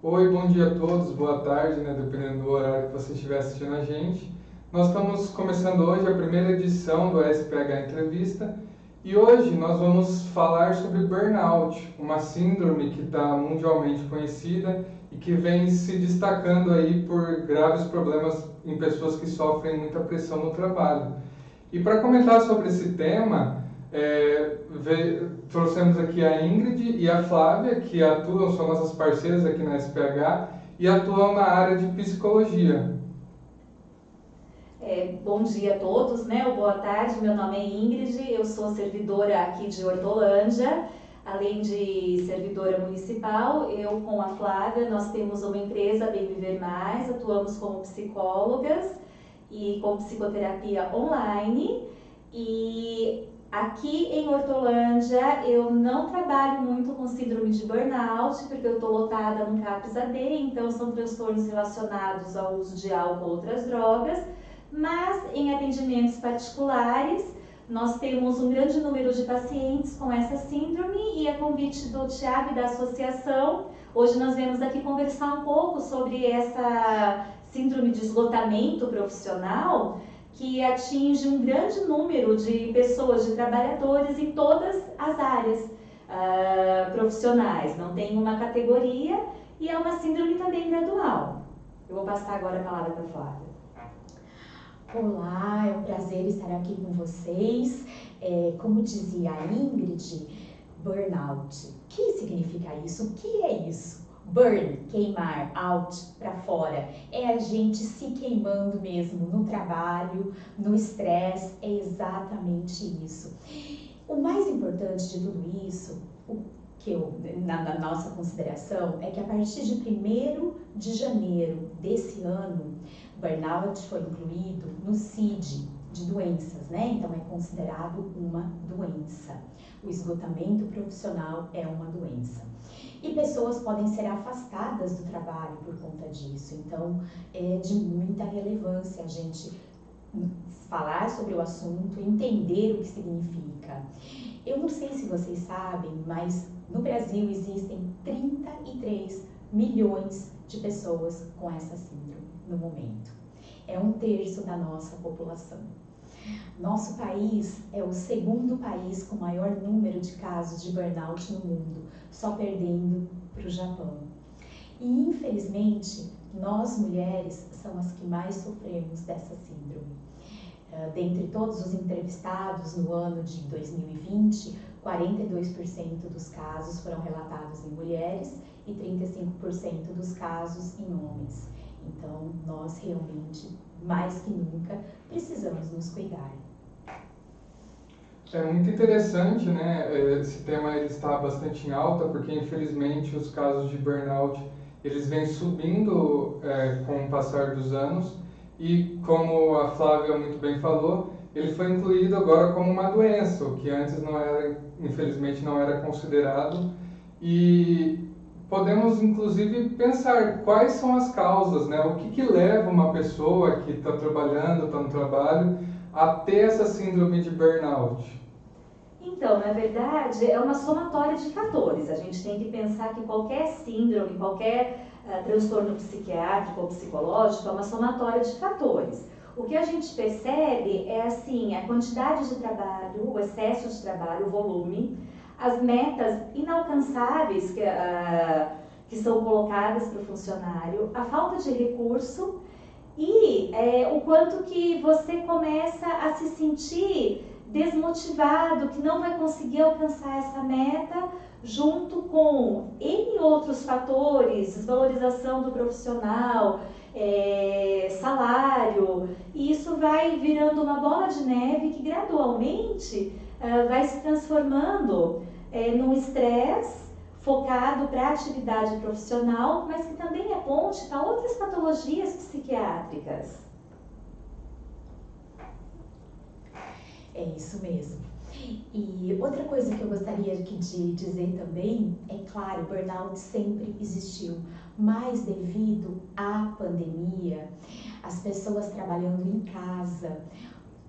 Oi, bom dia a todos, boa tarde, né, dependendo do horário que você estiver assistindo a gente. Nós estamos começando hoje a primeira edição do SPH Entrevista e hoje nós vamos falar sobre burnout, uma síndrome que está mundialmente conhecida e que vem se destacando aí por graves problemas em pessoas que sofrem muita pressão no trabalho. E para comentar sobre esse tema, trouxemos aqui a Ingrid e a Flávia, que são nossas parceiras aqui na SPH e atuam na área de psicologia. Bom dia a todos, né? Ou boa tarde, meu nome é Ingrid, eu sou servidora aqui de Hortolândia, além de servidora municipal, eu com a Flávia, nós temos uma empresa, Bem Viver Mais, atuamos como psicólogas e com psicoterapia online. E aqui em Hortolândia eu não trabalho muito com síndrome de burnout, porque eu estou lotada no CAPS-AD, então são transtornos relacionados ao uso de álcool ou outras drogas, mas em atendimentos particulares nós temos um grande número de pacientes com essa síndrome e a convite do Tiago e da associação, hoje nós viemos aqui conversar um pouco sobre essa síndrome de esgotamento profissional que atinge um grande número de pessoas, de trabalhadores em todas as áreas profissionais, não tem uma categoria e é uma síndrome também gradual. Eu vou passar agora a palavra para a Flávia. Olá, é um prazer estar aqui com vocês. Como dizia a Ingrid, burnout. O que significa isso? O que é isso? Burn, queimar, out, para fora. É a gente se queimando mesmo no trabalho, no estresse, é exatamente isso. O mais importante de tudo isso, na nossa consideração, é que a partir de 1º de janeiro desse ano, burnout foi incluído no CID de doenças, né? Então é considerado uma doença. O esgotamento profissional é uma doença. E pessoas podem ser afastadas do trabalho por conta disso. Então é de muita relevância a gente falar sobre o assunto, entender o que significa. Eu não sei se vocês sabem, mas no Brasil existem 33 milhões de pessoas com essa síndrome no momento. É 1/3 da nossa população. Nosso país é o 2º país com maior número de casos de burnout no mundo, só perdendo para o Japão. E infelizmente, nós mulheres somos as que mais sofremos dessa síndrome. Dentre todos os entrevistados no ano de 2020, 42% dos casos foram relatados em mulheres e 35% dos casos em homens. Então, nós realmente, mais que nunca, precisamos nos cuidar. É muito interessante, né? Esse tema ele está bastante em alta, porque infelizmente os casos de burnout eles vêm subindo com o passar dos anos e, como a Flávia muito bem falou, ele foi incluído agora como uma doença, o que antes não era, infelizmente, não era considerado. E podemos, inclusive, pensar quais são as causas, né? O que leva uma pessoa que está trabalhando, está no trabalho, a ter essa síndrome de burnout? Então, na verdade, é uma somatória de fatores. A gente tem que pensar que qualquer síndrome, qualquer transtorno psiquiátrico ou psicológico é uma somatória de fatores. O que a gente percebe é assim, a quantidade de trabalho, o excesso de trabalho, o volume, as metas inalcançáveis que são colocadas para o funcionário, a falta de recurso e o quanto que você começa a se sentir desmotivado, que não vai conseguir alcançar essa meta, junto com N outros fatores, desvalorização do profissional, salário, e isso vai virando uma bola de neve que gradualmente vai se transformando num estresse focado para a atividade profissional, mas que também é ponte para outras patologias psiquiátricas. É isso mesmo. E outra coisa que eu gostaria de dizer também, é claro, burnout sempre existiu, mas devido à pandemia, as pessoas trabalhando em casa,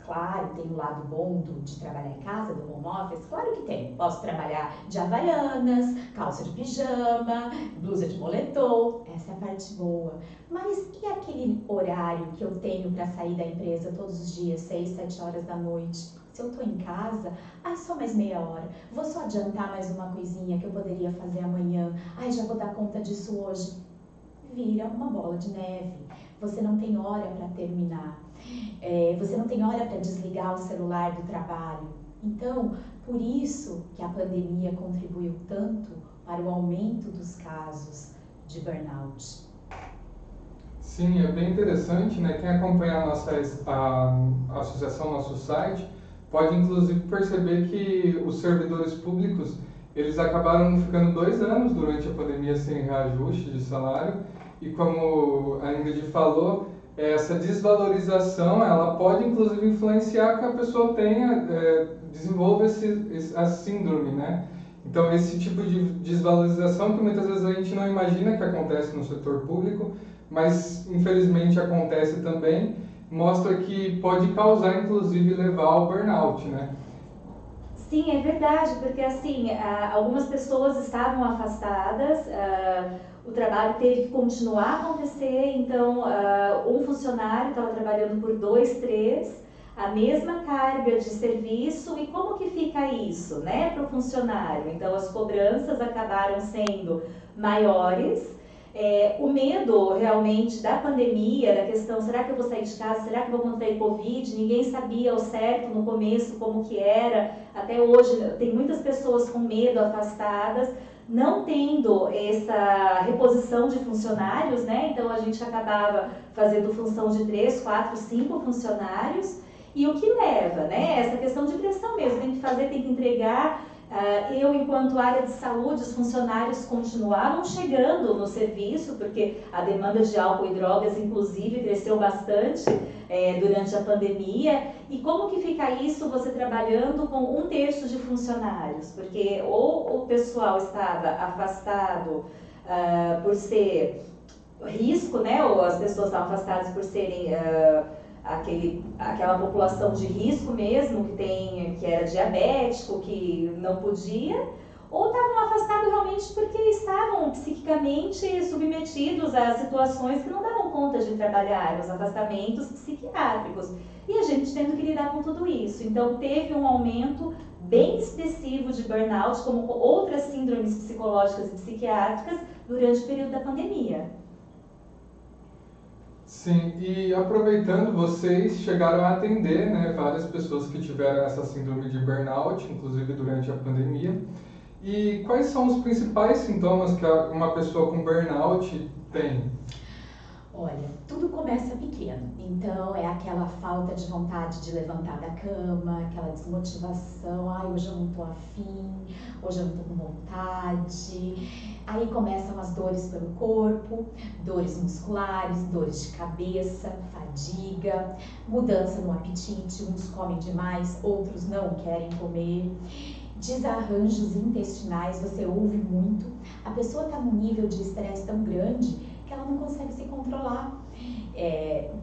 Claro, tem o lado bom de trabalhar em casa, do home office, claro que tem. Posso trabalhar de havaianas, calça de pijama, blusa de moletom, essa é a parte boa. Mas e aquele horário que eu tenho para sair da empresa todos os dias, 6, 7 horas da noite? Se eu tô em casa, ai, só mais meia hora, vou só adiantar mais uma coisinha que eu poderia fazer amanhã, ai, já vou dar conta disso hoje. Vira uma bola de neve, você não tem hora para terminar. Você não tem hora para desligar o celular do trabalho. Então, por isso que a pandemia contribuiu tanto para o aumento dos casos de burnout. Sim, é bem interessante, né? Quem acompanha a associação, nosso site, pode inclusive perceber que os servidores públicos, eles acabaram ficando 2 anos durante a pandemia sem reajuste de salário, e como a Ingrid falou, essa desvalorização, ela pode inclusive influenciar que a pessoa desenvolva a síndrome, né? Então, esse tipo de desvalorização que muitas vezes a gente não imagina que acontece no setor público, mas infelizmente acontece também, mostra que pode causar, inclusive, levar ao burnout, né? Sim, é verdade, porque assim, algumas pessoas estavam afastadas, o trabalho teve que continuar a acontecer, então um funcionário estava trabalhando por 2, 3, a mesma carga de serviço, e como que fica isso, né, para o funcionário? Então as cobranças acabaram sendo maiores. O medo realmente da pandemia, da questão, será que eu vou sair de casa, será que eu vou contrair Covid? Ninguém sabia ao certo no começo como que era, até hoje tem muitas pessoas com medo, afastadas, não tendo essa reposição de funcionários, né? Então a gente acabava fazendo função de 3, 4, 5 funcionários, e o que leva, né? Essa questão de pressão mesmo, tem que fazer, tem que entregar. Eu, enquanto área de saúde, os funcionários continuaram chegando no serviço, porque a demanda de álcool e drogas, inclusive, cresceu bastante durante a pandemia. E como que fica isso, você trabalhando com 1/3 de funcionários? Porque ou o pessoal estava afastado por ser risco, né? Ou as pessoas estavam afastadas por serem... aquela população de risco mesmo, que era diabético, que não podia, ou estavam afastados realmente porque estavam psiquicamente submetidos a situações que não davam conta de trabalhar, os afastamentos psiquiátricos. E a gente tendo que lidar com tudo isso. Então teve um aumento bem expressivo de burnout, como outras síndromes psicológicas e psiquiátricas, durante o período da pandemia. Sim, e aproveitando, vocês chegaram a atender, né, várias pessoas que tiveram essa síndrome de burnout, inclusive durante a pandemia. E quais são os principais sintomas que uma pessoa com burnout tem? Olha, tudo começa pequeno, então é aquela falta de vontade de levantar da cama, aquela desmotivação, ai, hoje eu não tô afim, hoje eu não tô com vontade. Aí começam as dores pelo corpo, dores musculares, dores de cabeça, fadiga, mudança no apetite, uns comem demais, outros não querem comer. Desarranjos intestinais, você ouve muito, a pessoa está num nível de estresse tão grande que ela não consegue se controlar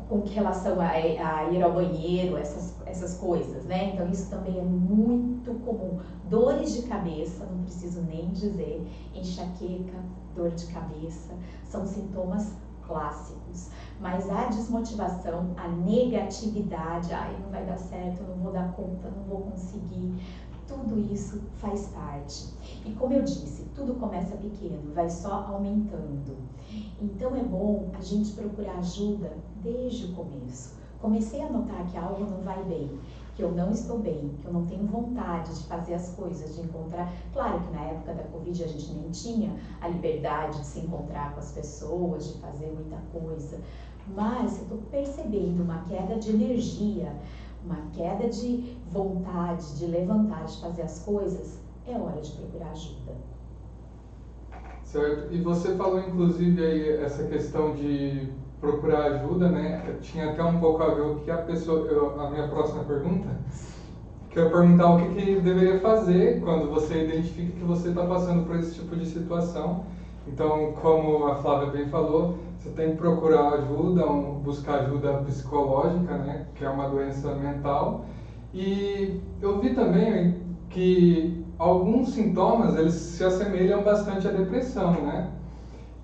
com relação a ir ao banheiro, essas coisas, né? Então isso também é muito comum. Dores de cabeça, não preciso nem dizer, enxaqueca, dor de cabeça, são sintomas clássicos. Mas a desmotivação, a negatividade, ai, não vai dar certo, eu não vou dar conta, não vou conseguir, tudo isso faz parte. E como eu disse, tudo começa pequeno, vai só aumentando. Então é bom a gente procurar ajuda desde o começo. Comecei a notar que algo não vai bem, que eu não estou bem, que eu não tenho vontade de fazer as coisas, de encontrar. Claro que na época da Covid a gente nem tinha a liberdade de se encontrar com as pessoas, de fazer muita coisa. Mas eu estou percebendo uma queda de energia, uma queda de vontade de levantar, de fazer as coisas, é hora de procurar ajuda. Certo. E você falou, inclusive, aí essa questão de procurar ajuda, né? Tinha até um pouco a ver o que a minha próxima pergunta, que eu ia perguntar o que deveria fazer quando você identifica que você está passando por esse tipo de situação. Então, como a Flávia bem falou, você tem que procurar ajuda, buscar ajuda psicológica, né, que é uma doença mental. E eu vi também que alguns sintomas, eles se assemelham bastante à depressão, né?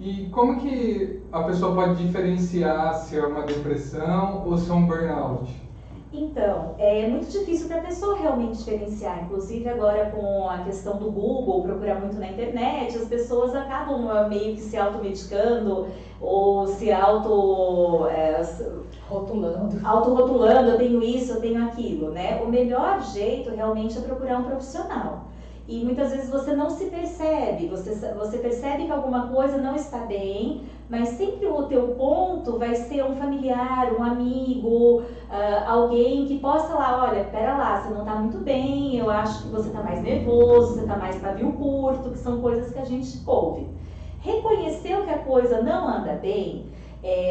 E como que a pessoa pode diferenciar se é uma depressão ou se é um burnout? Então, é muito difícil para a pessoa realmente diferenciar. Inclusive agora com a questão do Google, procurar muito na internet, as pessoas acabam meio que se automedicando ou se autorrotulando, eu tenho isso, eu tenho aquilo, né? O melhor jeito realmente é procurar um profissional. E muitas vezes você não se percebe, você percebe que alguma coisa não está bem, mas sempre o teu ponto vai ser um familiar, um amigo, alguém que possa lá, olha, pera lá, você não está muito bem, eu acho que você está mais nervoso, você está mais pavio curto, que são coisas que a gente ouve. Reconheceu que a coisa não anda bem,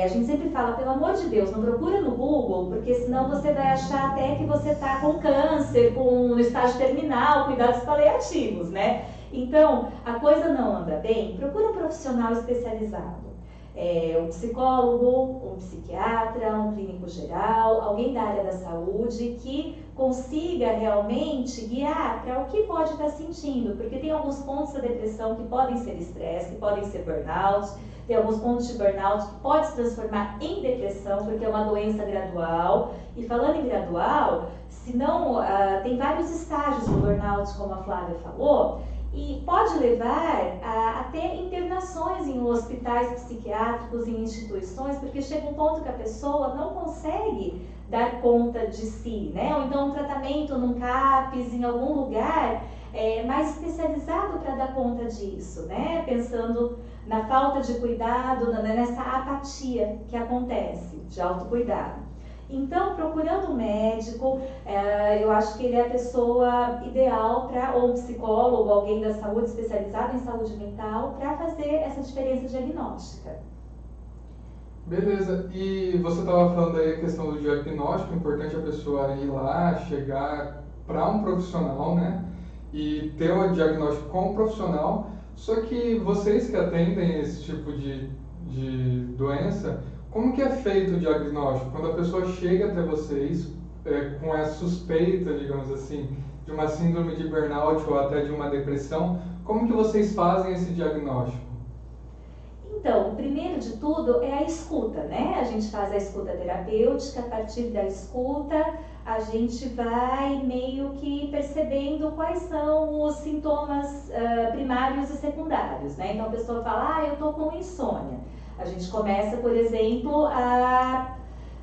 a gente sempre fala, pelo amor de Deus, não procura no Google, porque senão você vai achar até que você está com câncer, no estágio terminal, cuidados paliativos, né? Então, a coisa não anda bem, procura um profissional especializado. Um psicólogo, um psiquiatra, um clínico geral, alguém da área da saúde que consiga realmente guiar para o que pode estar sentindo, porque tem alguns pontos da depressão que podem ser estresse, que podem ser burnout, tem alguns pontos de burnout que pode se transformar em depressão, porque é uma doença gradual. E falando em gradual, se não, tem vários estágios do burnout, como a Flávia falou, e pode levar a até internações em hospitais psiquiátricos, em instituições, porque chega um ponto que a pessoa não consegue dar conta de si, né? Ou então um tratamento num CAPS, em algum lugar mais especializado para dar conta disso, né? Pensando na falta de cuidado, nessa apatia que acontece, de autocuidado. Então, procurando um médico, eu acho que ele é a pessoa ideal para, ou um psicólogo, alguém da saúde especializado em saúde mental, para fazer essa diferença diagnóstica. Beleza, e você estava falando aí a questão do diagnóstico, é importante a pessoa ir lá, chegar para um profissional, né? E ter o diagnóstico com um profissional, só que vocês que atendem esse tipo de doença, como que é feito o diagnóstico? Quando a pessoa chega até vocês com essa suspeita, digamos assim, de uma síndrome de burnout ou até de uma depressão, como que vocês fazem esse diagnóstico? Então, o primeiro de tudo é a escuta, né? A gente faz a escuta terapêutica, a partir da escuta a gente vai meio que percebendo quais são os sintomas primários e secundários, né? Então a pessoa fala, eu tô com insônia. A gente começa, por exemplo, a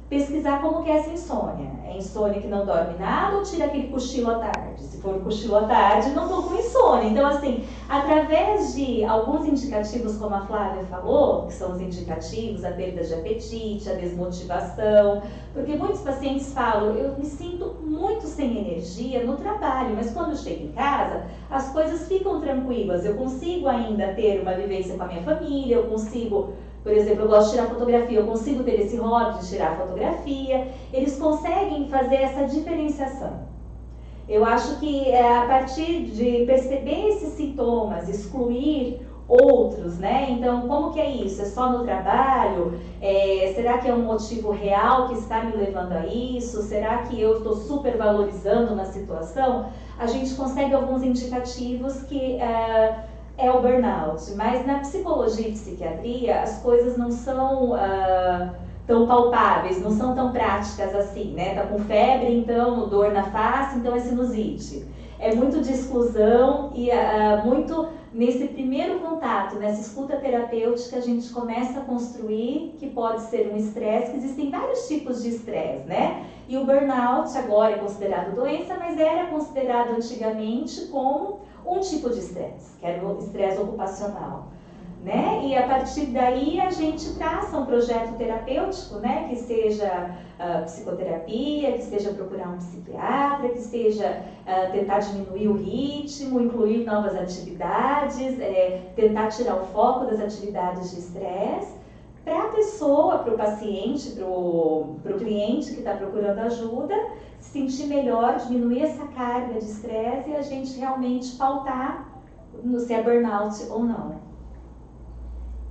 pesquisar como que é essa insônia. É insônia que não dorme nada ou tira aquele cochilo à tarde? Se for cochilo à tarde, não estou com insônia. Então, assim, através de alguns indicativos, como a Flávia falou, que são os indicativos, a perda de apetite, a desmotivação, porque muitos pacientes falam, eu me sinto muito sem energia no trabalho, mas quando eu chego em casa, as coisas ficam tranquilas, eu consigo ainda ter uma vivência com a minha família, eu consigo... Por exemplo, eu gosto de tirar fotografia, eu consigo ter esse hobby de tirar fotografia. Eles conseguem fazer essa diferenciação. Eu acho que a partir de perceber esses sintomas, excluir outros, né? Então, como que é isso? É só no trabalho? Será que é um motivo real que está me levando a isso? Será que eu estou supervalorizando uma situação? A gente consegue alguns indicativos que... é o burnout, mas na psicologia e psiquiatria as coisas não são tão palpáveis, não são tão práticas assim, né? Tá com febre, então dor na face, então é sinusite. É muito de exclusão e muito nesse primeiro contato, nessa escuta terapêutica, a gente começa a construir que pode ser um estresse, que existem vários tipos de estresse, né? E o burnout agora é considerado doença, mas era considerado antigamente como um tipo de estresse, que era o estresse ocupacional, né? E a partir daí a gente traça um projeto terapêutico, né? Que seja psicoterapia, que seja procurar um psiquiatra, que seja tentar diminuir o ritmo, incluir novas atividades, tentar tirar o foco das atividades de estresse, para a pessoa, para o paciente, para o cliente que está procurando ajuda, se sentir melhor, diminuir essa carga de estresse e a gente realmente pautar se é burnout ou não.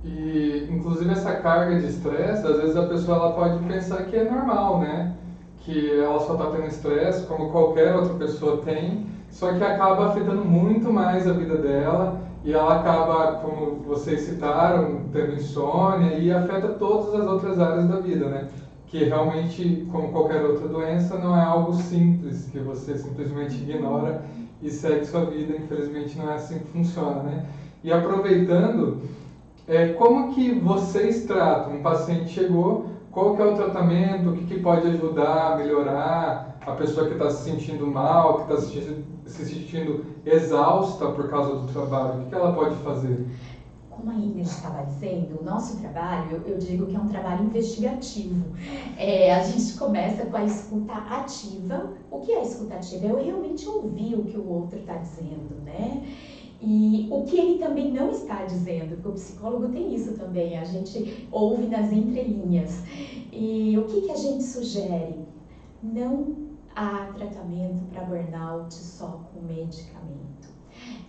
E, inclusive, essa carga de estresse, às vezes a pessoa ela pode pensar que é normal, né? Que ela só está tendo estresse, como qualquer outra pessoa tem, só que acaba afetando muito mais a vida dela e ela acaba, como vocês citaram, tendo insônia e afeta todas as outras áreas da vida, né? Que realmente, como qualquer outra doença, não é algo simples, que você simplesmente ignora e segue sua vida. Infelizmente, não é assim que funciona, né? E aproveitando, como que vocês tratam? Um paciente chegou, qual que é o tratamento? O que, que pode ajudar a melhorar a pessoa que está se sentindo mal, que está se sentindo exausta por causa do trabalho? O que, que ela pode fazer? Como a Ingrid estava dizendo, o nosso trabalho, eu digo que é um trabalho investigativo. A gente começa com a escuta ativa. O que é a escuta ativa? Eu realmente ouvir o que o outro está dizendo, né? E o que ele também não está dizendo, porque o psicólogo tem isso também, a gente ouve nas entrelinhas. E o que a gente sugere? Não há tratamento para burnout só com medicamento.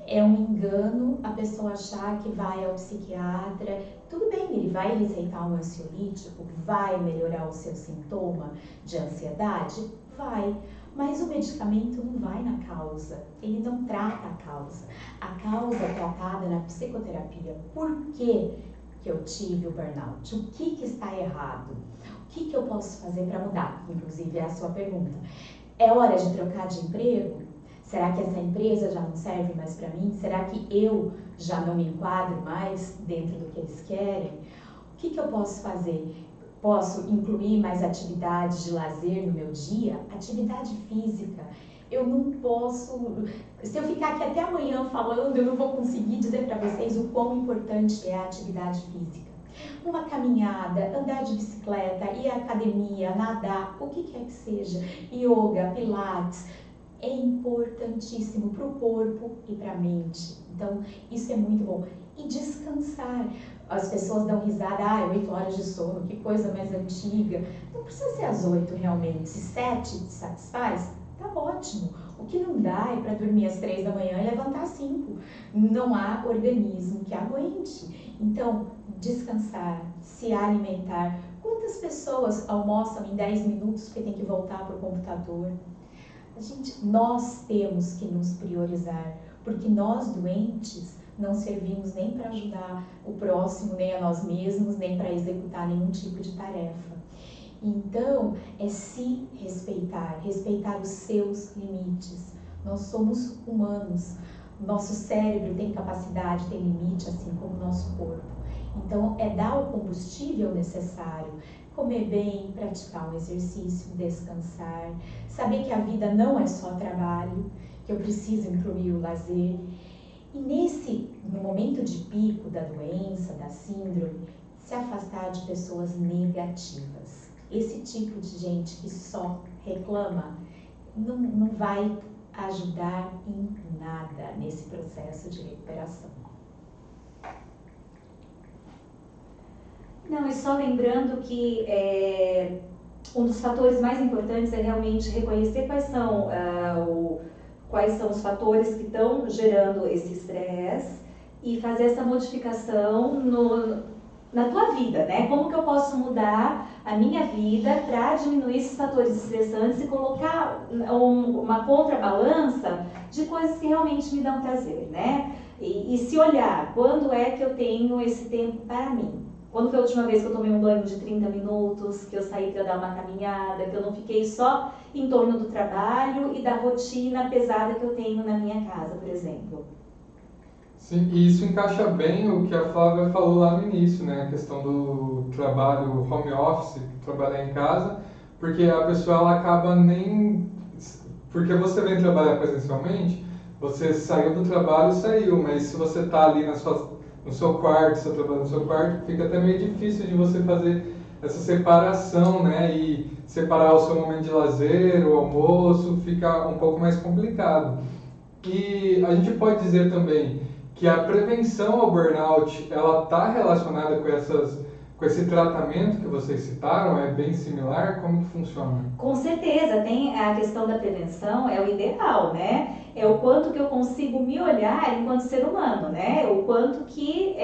É um engano a pessoa achar que vai ao psiquiatra, tudo bem, ele vai receitar um ansiolítico, vai melhorar o seu sintoma de ansiedade? Vai. Mas o medicamento não vai na causa, ele não trata a causa. A causa é tratada na psicoterapia. Por que eu tive o burnout? O que está errado? O que eu posso fazer para mudar? Inclusive, é a sua pergunta. É hora de trocar de emprego? Será que essa empresa já não serve mais para mim? Será que eu já não me enquadro mais dentro do que eles querem? O que eu posso fazer? Posso incluir mais atividades de lazer no meu dia? Atividade física. Eu não posso... Se eu ficar aqui até amanhã falando, eu não vou conseguir dizer para vocês o quão importante é a atividade física. Uma caminhada, andar de bicicleta, ir à academia, nadar, o que quer que seja, yoga, pilates, é importantíssimo para o corpo e para a mente. Então, isso é muito bom. E descansar. As pessoas dão risada, 8 horas de sono, que coisa mais antiga. Não precisa ser às 8 realmente. Se 7 te satisfaz, tá ótimo. O que não dá é para dormir às 3 da manhã e levantar às 5. Não há organismo que aguente. Então, descansar, se alimentar. Quantas pessoas almoçam em 10 minutos porque tem que voltar para o computador? Nós temos que nos priorizar, porque nós doentes não servimos nem para ajudar o próximo, nem a nós mesmos, nem para executar nenhum tipo de tarefa. Então, é se respeitar, respeitar os seus limites. Nós somos humanos, nosso cérebro tem capacidade, tem limite, assim como o nosso corpo. Então, é dar o combustível necessário, comer bem, praticar um exercício, descansar, saber que a vida não é só trabalho, que eu preciso incluir o lazer. E no momento de pico da doença, da síndrome, se afastar de pessoas negativas. Esse tipo de gente que só reclama não vai ajudar em nada nesse processo de recuperação. Não, e só lembrando que um dos fatores mais importantes é realmente reconhecer quais são os fatores que estão gerando esse estresse e fazer essa modificação na tua vida, né? Como que eu posso mudar a minha vida para diminuir esses fatores estressantes e colocar uma contrabalança de coisas que realmente me dão prazer, né? E se olhar, quando é que eu tenho esse tempo para mim? Quando foi a última vez que eu tomei um banho de 30 minutos, que eu saí para dar uma caminhada, que eu não fiquei só em torno do trabalho e da rotina pesada que eu tenho na minha casa, por exemplo? Sim, e isso encaixa bem o que a Flávia falou lá no início, né? A questão do trabalho home office, trabalhar em casa, porque a pessoa ela acaba nem... Porque você vem trabalhar presencialmente, você saiu do trabalho e saiu, mas se você está ali no seu quarto, você trabalha no seu quarto, fica até meio difícil de você fazer essa separação, né? E separar o seu momento de lazer, o almoço, fica um pouco mais complicado. E a gente pode dizer também que a prevenção ao burnout, ela está relacionada com esse tratamento que vocês citaram? É bem similar? Como que funciona? Com certeza, tem a questão da prevenção, é o ideal, né? É o quanto que eu consigo me olhar enquanto ser humano, né? O quanto que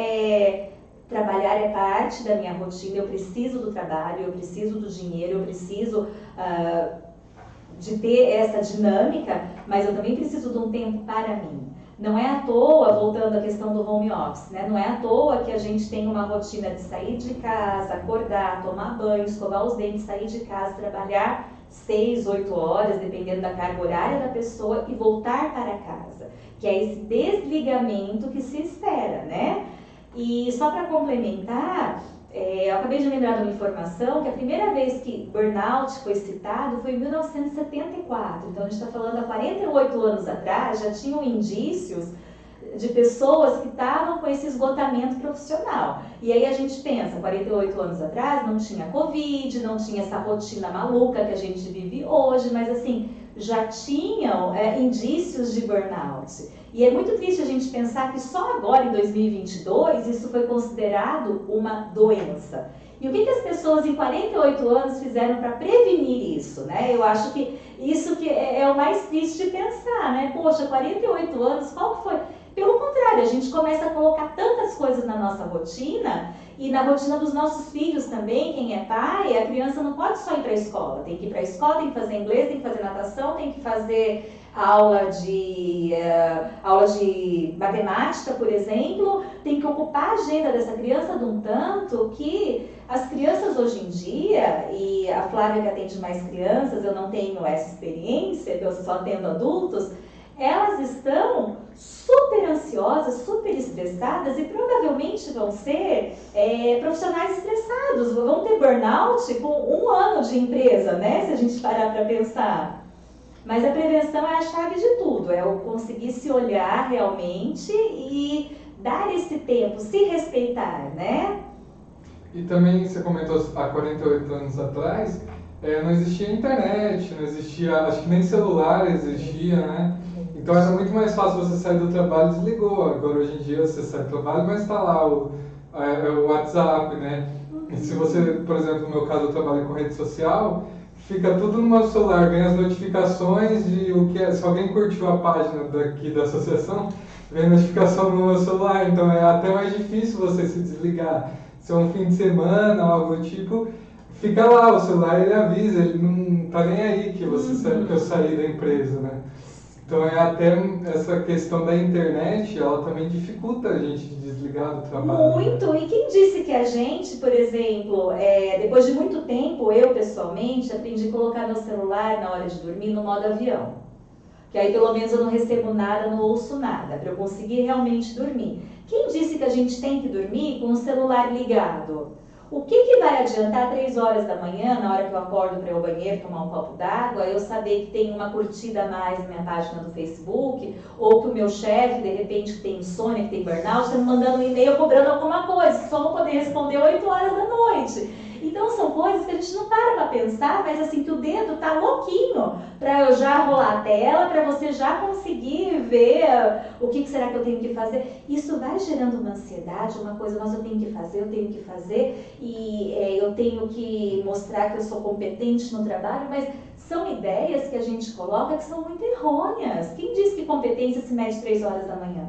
Trabalhar é parte da minha rotina, eu preciso do trabalho, eu preciso do dinheiro, eu preciso de ter essa dinâmica, mas eu também preciso de um tempo para mim. Não é à toa, voltando à questão do home office, né? Não é à toa que a gente tem uma rotina de sair de casa, acordar, tomar banho, escovar os dentes, sair de casa, trabalhar 6, 8 horas, dependendo da carga horária da pessoa, e voltar para casa, que é esse desligamento que se espera, né? E só para complementar, eu acabei de lembrar de uma informação que a primeira vez que burnout foi citado foi em 1974, então a gente está falando há 48 anos atrás, já tinham indícios de pessoas que estavam com esse esgotamento profissional. E aí a gente pensa, 48 anos atrás não tinha Covid, não tinha essa rotina maluca que a gente vive hoje, mas assim, já tinham indícios de burnout. E é muito triste a gente pensar que só agora, em 2022, isso foi considerado uma doença. E o que as pessoas em 48 anos fizeram para prevenir isso, né? Eu acho que isso que é o mais triste de pensar, né? Poxa, 48 anos, qual que foi? Pelo contrário, a gente começa a colocar tantas coisas na nossa rotina e na rotina dos nossos filhos também. Quem é pai, a criança não pode só ir para a escola. Tem que ir para a escola, tem que fazer inglês, tem que fazer natação, tem que fazer aula de matemática, por exemplo. Tem que ocupar a agenda dessa criança de um tanto que as crianças hoje em dia, e a Flávia que atende mais crianças, eu não tenho essa experiência, eu só atendo adultos, elas estão super ansiosas, super estressadas e provavelmente vão ser profissionais estressados, vão ter burnout com 1 ano de empresa, né? Se a gente parar para pensar. Mas a prevenção é a chave de tudo, é o conseguir se olhar realmente e dar esse tempo, se respeitar, né? E também você comentou há 48 anos atrás, não existia internet, não existia, acho que nem celular existia, né? Então era muito mais fácil você sair do trabalho e desligou. Agora hoje em dia você sai do trabalho, mas está lá o WhatsApp, né? E se você, por exemplo, no meu caso eu trabalho com rede social, fica tudo no meu celular, vem as notificações de se alguém curtiu a página daqui da associação, vem notificação no meu celular, então é até mais difícil você se desligar. Se é um fim de semana, algo do tipo, fica lá, o celular ele avisa, ele não tá nem aí que que eu saí da empresa, né? Então até essa questão da internet, ela também dificulta a gente de desligar do trabalho. Muito, né? E quem disse que a gente, por exemplo, depois de muito tempo, eu pessoalmente aprendi a colocar meu celular na hora de dormir no modo avião. Que aí pelo menos eu não recebo nada, não ouço nada, para eu conseguir realmente dormir. Quem disse que a gente tem que dormir com o celular ligado? O que vai adiantar 3 horas da manhã, na hora que eu acordo para ir ao banheiro tomar um copo d'água, eu saber que tem uma curtida a mais na minha página do Facebook, ou que o meu chefe, de repente, que tem insônia, que tem burnout, está me mandando um e-mail cobrando alguma coisa, só vou poder responder 8 horas da noite. Então são coisas que a gente não para pensar, mas assim, que o dedo tá louquinho para eu já rolar a tela, para você já conseguir ver o que será que eu tenho que fazer. Isso vai gerando uma ansiedade, uma coisa, mas eu tenho que fazer, e eu tenho que mostrar que eu sou competente no trabalho, mas são ideias que a gente coloca que são muito errôneas. Quem diz que competência se mede 3 horas da manhã,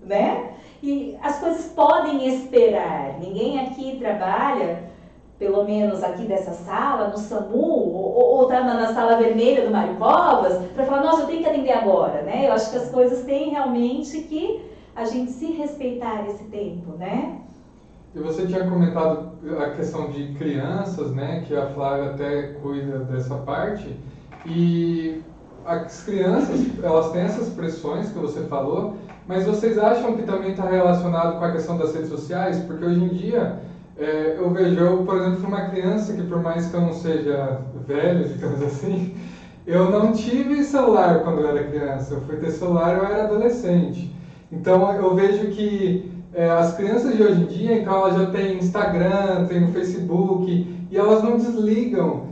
né? E as coisas podem esperar. Ninguém aqui trabalha, pelo menos aqui dessa sala, no SAMU, ou tá na sala vermelha do Mário Covas, para falar, nossa, eu tenho que atender agora, né? Eu acho que as coisas têm realmente que a gente se respeitar esse tempo, né? E você tinha comentado a questão de crianças, né? Que a Flávia até cuida dessa parte. E as crianças, elas têm essas pressões que você falou, mas vocês acham que também está relacionado com a questão das redes sociais? Porque hoje em dia... eu vejo, por exemplo, uma criança que, por mais que eu não seja velho, digamos assim, eu não tive celular quando eu era criança. Eu fui ter celular, eu era adolescente. Então, eu vejo que as crianças de hoje em dia, então, elas já têm Instagram, têm o Facebook, e elas não desligam.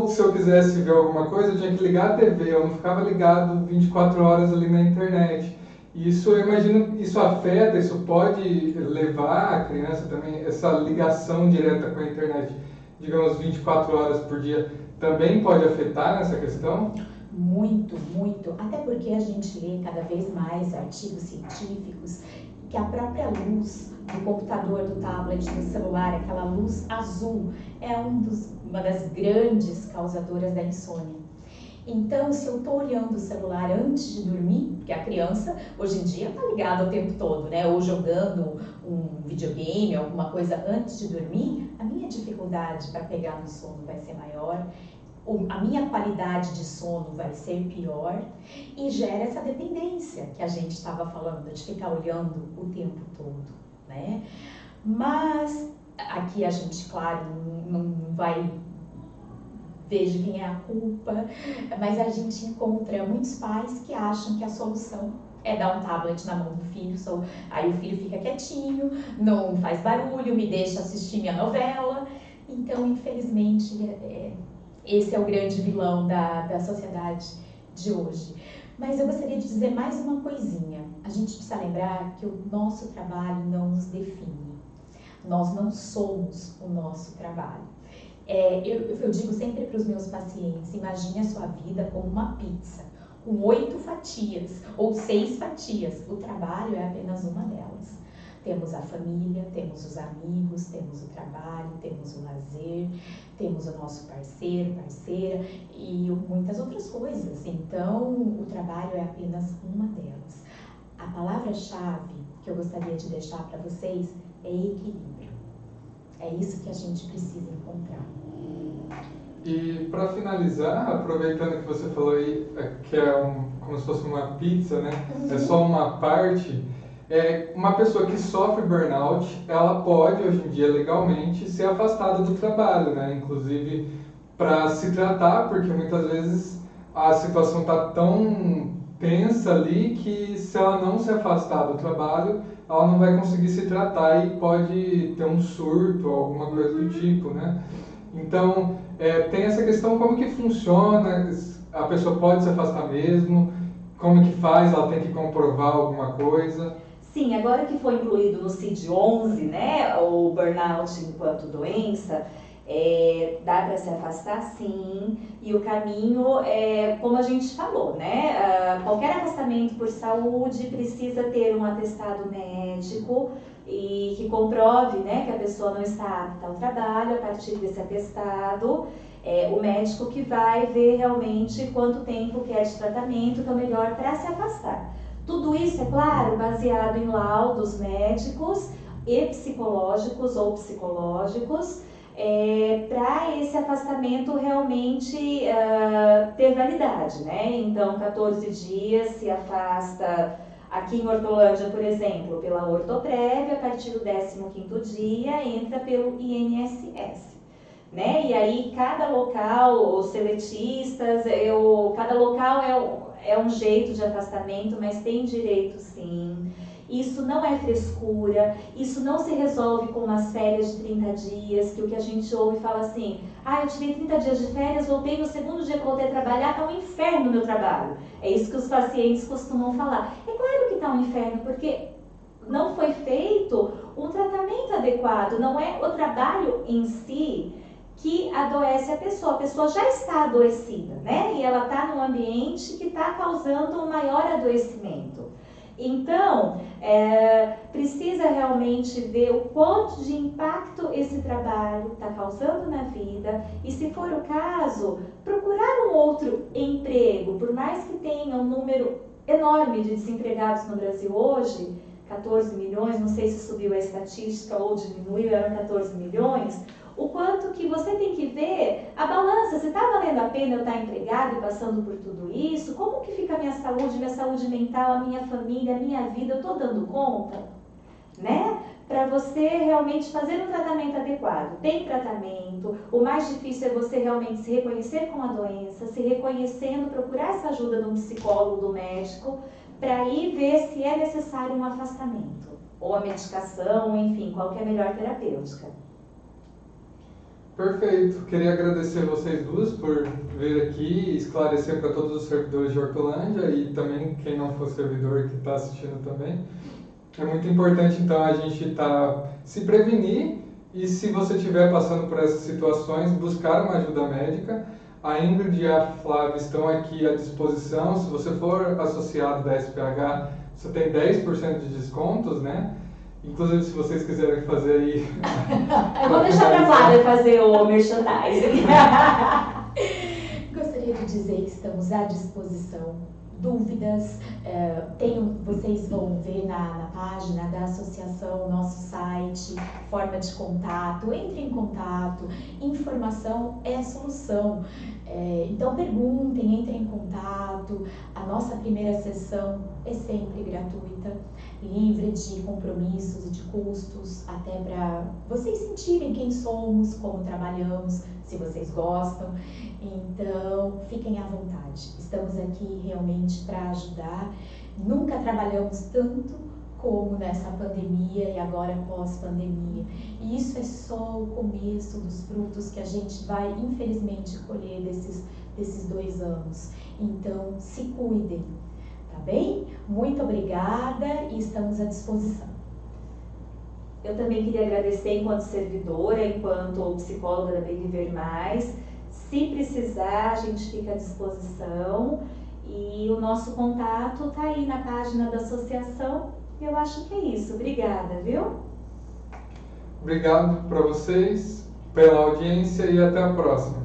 Se eu quisesse ver alguma coisa, eu tinha que ligar a TV, eu não ficava ligado 24 horas ali na internet. Isso, eu imagino, isso afeta, isso pode levar a criança também, essa ligação direta com a internet, digamos, 24 horas por dia, também pode afetar nessa questão? Muito, muito. Até porque a gente lê cada vez mais artigos científicos que a própria luz do computador, do tablet, do celular, aquela luz azul, é uma das grandes causadoras da insônia. Então, se eu estou olhando o celular antes de dormir, porque a criança hoje em dia está ligada o tempo todo, né? Ou jogando um videogame, alguma coisa antes de dormir, a minha dificuldade para pegar no sono vai ser maior, a minha qualidade de sono vai ser pior e gera essa dependência que a gente estava falando, de ficar olhando o tempo todo, né? Mas aqui a gente, claro, não vai ver de quem é a culpa, mas a gente encontra muitos pais que acham que a solução é dar um tablet na mão do filho, aí o filho fica quietinho, não faz barulho, me deixa assistir minha novela. Então, infelizmente, esse é o grande vilão da sociedade de hoje. Mas eu gostaria de dizer mais uma coisinha. A gente precisa lembrar que o nosso trabalho não nos define. Nós não somos o nosso trabalho. Eu digo sempre para os meus pacientes, imagine a sua vida como uma pizza, com 8 fatias ou 6 fatias. O trabalho é apenas uma delas. Temos a família, temos os amigos, temos o trabalho, temos o lazer, temos o nosso parceiro, parceira e muitas outras coisas. Então, o trabalho é apenas uma delas. A palavra-chave que eu gostaria de deixar para vocês é equilíbrio. É isso que a gente precisa encontrar. E para finalizar, aproveitando que você falou aí que é como se fosse uma pizza, né? É só uma parte. Uma pessoa que sofre burnout, ela pode, hoje em dia, legalmente, ser afastada do trabalho, né? Inclusive para se tratar, porque muitas vezes a situação está tão tensa ali que se ela não se afastar do trabalho, ela não vai conseguir se tratar e pode ter um surto ou alguma coisa do tipo, né? Então, tem essa questão, como que funciona, a pessoa pode se afastar mesmo, como que faz, ela tem que comprovar alguma coisa? Sim, agora que foi incluído no CID-11, né, o burnout enquanto doença, dá para se afastar sim, e o caminho é, como a gente falou, né, qualquer afastamento por saúde precisa ter um atestado médico e que comprove, né, que a pessoa não está apta ao trabalho. A partir desse atestado, o médico que vai ver realmente quanto tempo que é de tratamento que é o melhor para se afastar. Tudo isso, é claro, baseado em laudos médicos e psicológicos ou psicológicos, para esse afastamento realmente ter validade, né? Então, 14 dias se afasta, aqui em Hortolândia, por exemplo, pela Ortoprévia, a partir do 15º dia entra pelo INSS. Né? E aí cada local, os seletistas, cada local é um jeito de afastamento, mas tem direito sim. Isso não é frescura, isso não se resolve com umas férias de 30 dias, que o que a gente ouve e fala assim, eu tirei 30 dias de férias, voltei no segundo dia que voltei a trabalhar, tá um inferno o meu trabalho. É isso que os pacientes costumam falar. É claro que tá um inferno, porque não foi feito um tratamento adequado, não é o trabalho em si que adoece a pessoa já está adoecida, né? E ela está num ambiente que está causando um maior adoecimento. Então, precisa realmente ver o quanto de impacto esse trabalho está causando na vida e, se for o caso, procurar um outro emprego, por mais que tenha um número enorme de desempregados no Brasil hoje, 14 milhões, não sei se subiu a estatística ou diminuiu, eram 14 milhões, o quanto que você tem que ver a balança, se está valendo a pena eu estar empregado e passando por tudo isso, como que fica a minha saúde mental, a minha família, a minha vida, eu estou dando conta, né? Para você realmente fazer um tratamento adequado. Tem tratamento, o mais difícil é você realmente se reconhecer com a doença, se reconhecendo, procurar essa ajuda de um psicólogo, do médico, para ir ver se é necessário um afastamento, ou a medicação, enfim, qualquer melhor terapêutica. Perfeito. Queria agradecer vocês duas por vir aqui e esclarecer para todos os servidores de Hortolândia e também quem não for servidor que está assistindo também. É muito importante, então, a gente se prevenir e, se você estiver passando por essas situações, buscar uma ajuda médica. A Ingrid e a Flávia estão aqui à disposição. Se você for associado da SPH, você tem 10% de descontos, né? Inclusive, se vocês quiserem fazer aí... Eu vou deixar para a Flávia fazer o merchandising. Gostaria de dizer que estamos à disposição. Dúvidas, vocês vão ver na página da associação, nosso site, forma de contato, entre em contato, informação é a solução. Então perguntem, entrem em contato, a nossa primeira sessão é sempre gratuita, livre de compromissos e de custos, até para vocês sentirem quem somos, como trabalhamos, se vocês gostam. Então, fiquem à vontade. Estamos aqui realmente para ajudar. Nunca trabalhamos tanto como nessa pandemia e agora pós-pandemia. E isso é só o começo dos frutos que a gente vai, infelizmente, colher desses 2 anos. Então, se cuidem, tá bem? Muito obrigada e estamos à disposição. Eu também queria agradecer enquanto servidora, enquanto psicóloga da Bem Viver Mais. Se precisar, a gente fica à disposição e o nosso contato está aí na página da associação. Eu acho que é isso. Obrigada, viu? Obrigado para vocês, pela audiência e até a próxima.